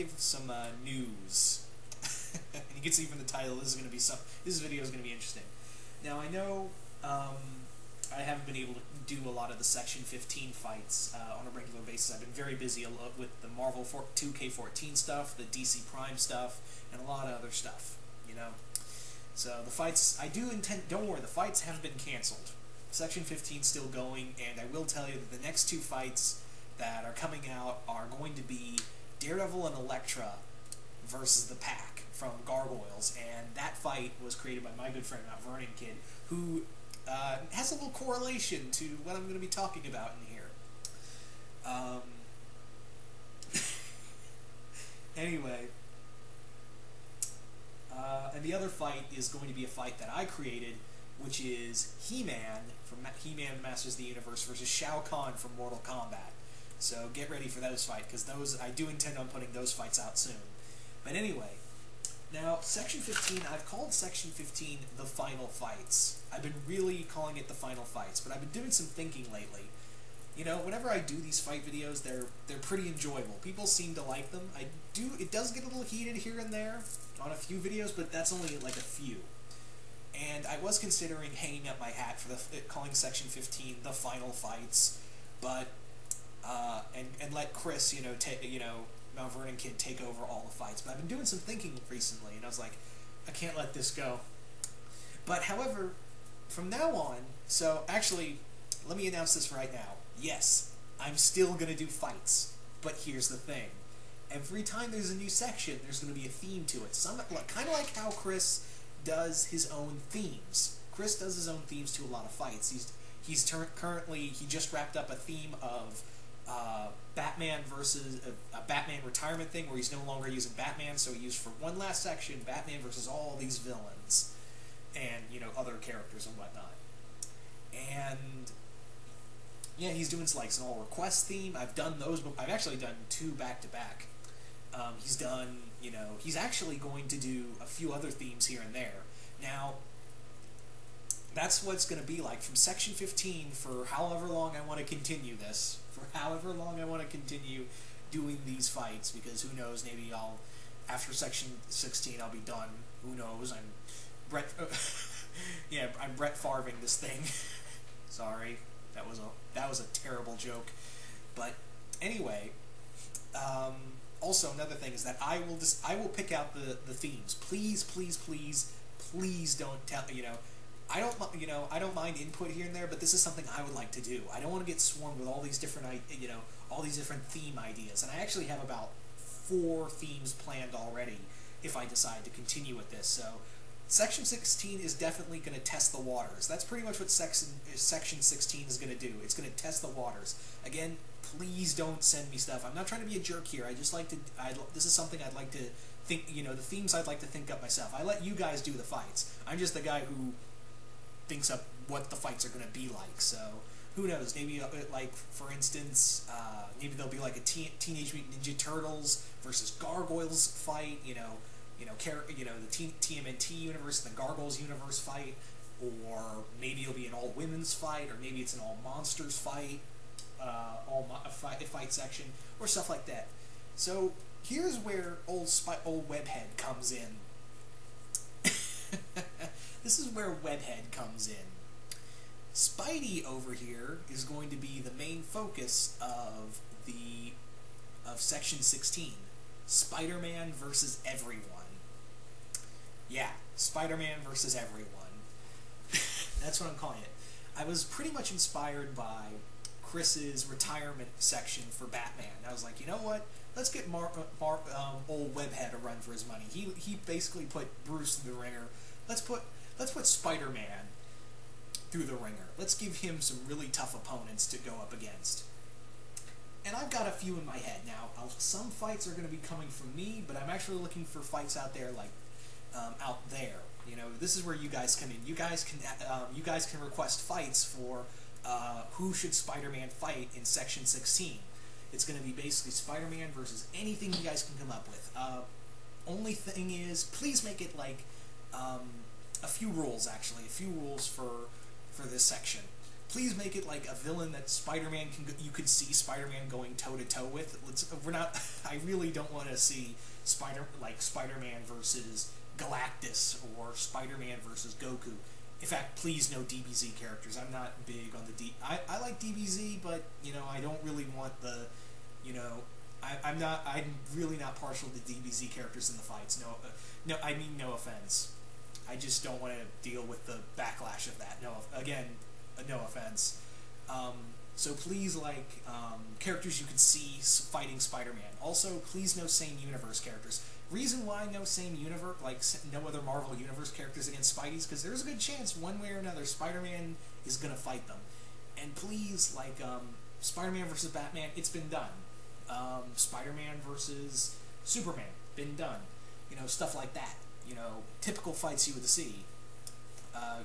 give some news. And you can see from the title, this video is going to be interesting. Now, I know I haven't been able to do a lot of the Section 15 fights on a regular basis. I've been very busy with the Marvel 2K14 stuff, the DC Prime stuff, and a lot of other stuff, you know. So the fights, don't worry, the fights have been canceled. Section 15 is still going, and I will tell you that the next two fights that are coming out are going to be Daredevil and Elektra versus the Pack from Gargoyles, and that fight was created by my good friend Mount Vernon Kid, who has a little correlation to what I'm going to be talking about in here. Anyway, and the other fight is going to be a fight that I created, which is He-Man from He-Man Masters of the Universe versus Shao Kahn from Mortal Kombat. So get ready for those fights, because I do intend on putting those fights out soon. But anyway, now Section 15, I've called Section 15 the Final Fights. I've been really calling it the Final Fights, but I've been doing some thinking lately. You know, whenever I do these fight videos, they're pretty enjoyable. People seem to like them. It does get a little heated here and there on a few videos, but that's only like a few. And I was considering hanging up my hat for calling Section 15 the Final Fights, but and let Chris, Mount Vernon Kid take over all the fights. But I've been doing some thinking recently, and I was like, I can't let this go. But however, from now on, so actually, let me announce this right now. Yes, I'm still gonna do fights, but here's the thing. Every time there's a new section, there's going to be a theme to it. Kind of like how Chris does his own themes. Chris does his own themes to a lot of fights. Currently, he just wrapped up a theme of Batman versus a Batman retirement thing where he's no longer using Batman, so he used for one last section Batman versus all these villains and, other characters and whatnot. And yeah, he's doing like an all request theme. I've done those, but I've actually done two back to back. He's done, he's actually going to do a few other themes here and there. Now, that's what it's going to be like from Section 15 for however long I want to continue this, for however long I want to continue doing these fights, because who knows, maybe after Section 16 I'll be done. Who knows? I'm Brett Favreing this thing. Sorry, that was a terrible joke. But anyway, also another thing is that I will pick out the themes. Please, please, please, please don't tell, I don't mind input here and there, but this is something I would like to do. I don't want to get swarmed with all these different, all these different theme ideas. And I actually have about 4 themes planned already if I decide to continue with this. So Section 16 is definitely going to test the waters. That's pretty much what Section 16 is going to do. It's going to test the waters. Again, please don't send me stuff. I'm not trying to be a jerk here. I just like to, this is something I'd like to think, the themes I'd like to think up myself. I let you guys do the fights. I'm just the guy who thinks up what the fights are going to be like. So who knows? Maybe like, for instance, maybe there'll be like a Teenage Mutant Ninja Turtles versus Gargoyles fight. The TMNT universe, the Gargoyles universe fight, or maybe it'll be an all women's fight, or maybe it's an all monsters fight, fight section, or stuff like that. So here's where old Webhead comes in. This is where Webhead comes in. Spidey over here is going to be the main focus of Section 16. Spider-Man versus everyone. Yeah, Spider-Man versus everyone. That's what I'm calling it. I was pretty much inspired by Chris's retirement section for Batman. I was like, you know what? Let's get old Webhead a run for his money. He basically put Bruce through the ringer. Let's put Spider-Man through the ringer. Let's give him some really tough opponents to go up against. And I've got a few in my head now. Some fights are going to be coming from me, but I'm actually looking for fights out there, like out there. This is where you guys come in. You guys can request fights for who should Spider-Man fight in Section 16. It's going to be basically Spider-Man versus anything you guys can come up with. Only thing is, please make it like a few rules, actually. A few rules for this section. please make it like a villain that Spider-Man you could see Spider-Man going toe to toe with. We're not. I really don't want to see Spider-Man versus Galactus or Spider-Man versus Goku. In fact, please no DBZ characters. I'm not big on the I like DBZ, but I don't really want the I'm really not partial to DBZ characters in the fights. No, I mean no offense. I just don't want to deal with the backlash of that. No offense. So please characters you can see fighting Spider-Man. Also, please no same universe characters. Reason why no same universe, no other Marvel Universe characters against Spidey's, because there's a good chance one way or another Spider-Man is gonna fight them. And please, Spider-Man versus Batman, it's been done. Spider-Man versus Superman, been done. Stuff like that. Typical fights you would see.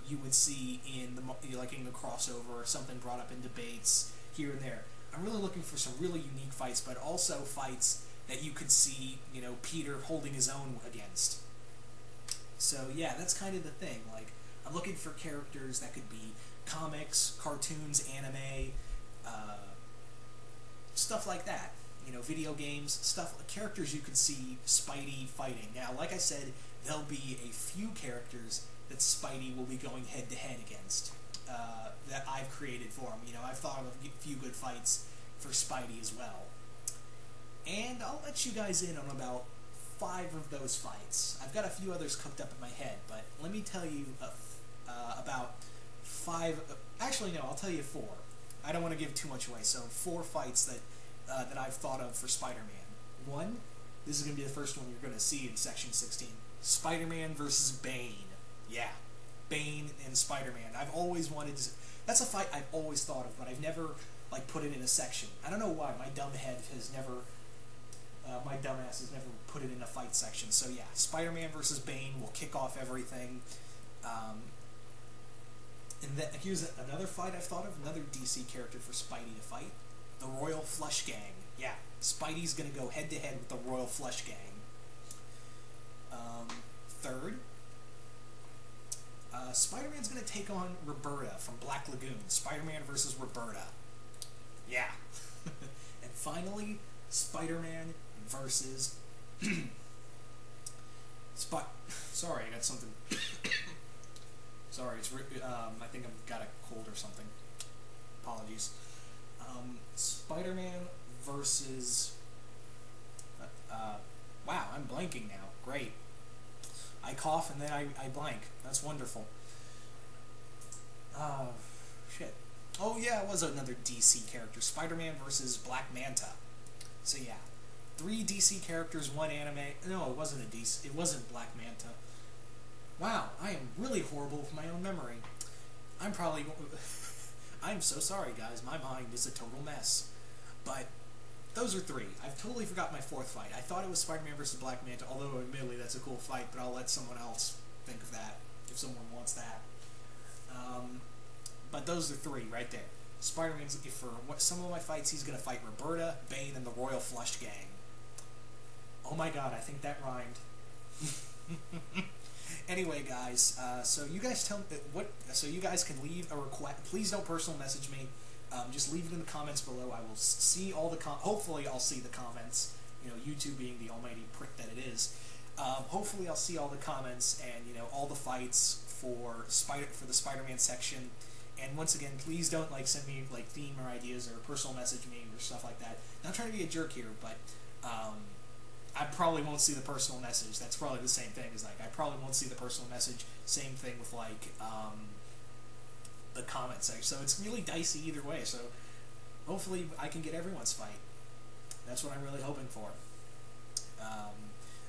You would see in the crossover or something brought up in debates here and there. I'm really looking for some really unique fights, but also fights that you could see, Peter holding his own against. So yeah, that's kind of the thing. I'm looking for characters that could be comics, cartoons, anime, stuff like that. Video games, characters you could see Spidey fighting. Now, like I said, there'll be a few characters that Spidey will be going head-to-head against that I've created for him. I've thought of a few good fights for Spidey as well. And I'll let you guys in on about 5 of those fights. I've got a few others cooked up in my head, but let me tell you about 5... Actually, no, I'll tell you 4. I don't want to give too much away, so 4 fights that I've thought of for Spider-Man. 1, this is going to be the first one you're going to see in Section 16. Spider-Man versus Bane. Yeah, Bane and Spider-Man. I've always wanted to... That's a fight I've always thought of, but I've never, put it in a section. I don't know why. My dumb head has never... my dumbass has never put it in a fight section. So yeah, Spider-Man versus Bane will kick off everything. And then here's another fight I've thought of, another DC character for Spidey to fight. The Royal Flush Gang. Yeah, Spidey's going to go head-to-head with the Royal Flush Gang. Third, Spider-Man's going to take on Roberta from Black Lagoon. Spider-Man versus Roberta. Yeah. And finally, Spider-Man versus... Sorry, I got something... Sorry, I think I've got a cold or something. Apologies. Spider-Man versus... wow, I'm blanking now. Great. I cough and then I blank. That's wonderful. Shit. Oh yeah, it was another DC character. Spider-Man versus Black Manta. So yeah. 3 DC characters, 1 anime. No, it wasn't a DC. It wasn't Black Manta. Wow, I am really horrible with my own memory. I'm so sorry, guys. My mind is a total mess. But those are 3. I've totally forgot my 4th fight. I thought it was Spider-Man versus Black Manta, although admittedly that's a cool fight, but I'll let someone else think of that, if someone wants that. But those are 3 right there. Spider-Man's, for some of my fights, he's going to fight Roberta, Bane, and the Royal Flush Gang. Oh my god, I think that rhymed. Anyway, guys, so you guys so you guys can leave a request. Please don't personal message me. Just leave it in the comments below. I will see all the hopefully I'll see the comments. YouTube being the almighty prick that it is. Hopefully I'll see all the comments and all the fights for the Spider-Man section. And once again, please don't send me theme or ideas or personal message me or stuff like that. Not trying to be a jerk here, but I probably won't see the personal message. That's probably the same thing as I probably won't see the personal message. Same thing with the comment section. So it's really dicey either way. So hopefully I can get everyone's fight. That's what I'm really hoping for.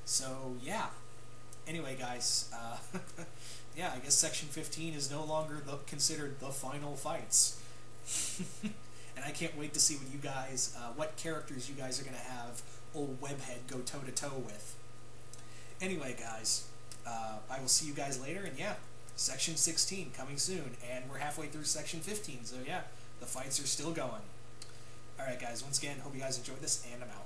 So yeah. Anyway, guys. Yeah, I guess Section 15 is no longer considered the final fights. And I can't wait to see what you guys, what characters you guys are going to have old Webhead go toe-to-toe with. Anyway, guys, I will see you guys later, and yeah, Section 16 coming soon, and we're halfway through Section 15, so yeah, the fights are still going. Alright, guys, once again, hope you guys enjoyed this, and I'm out.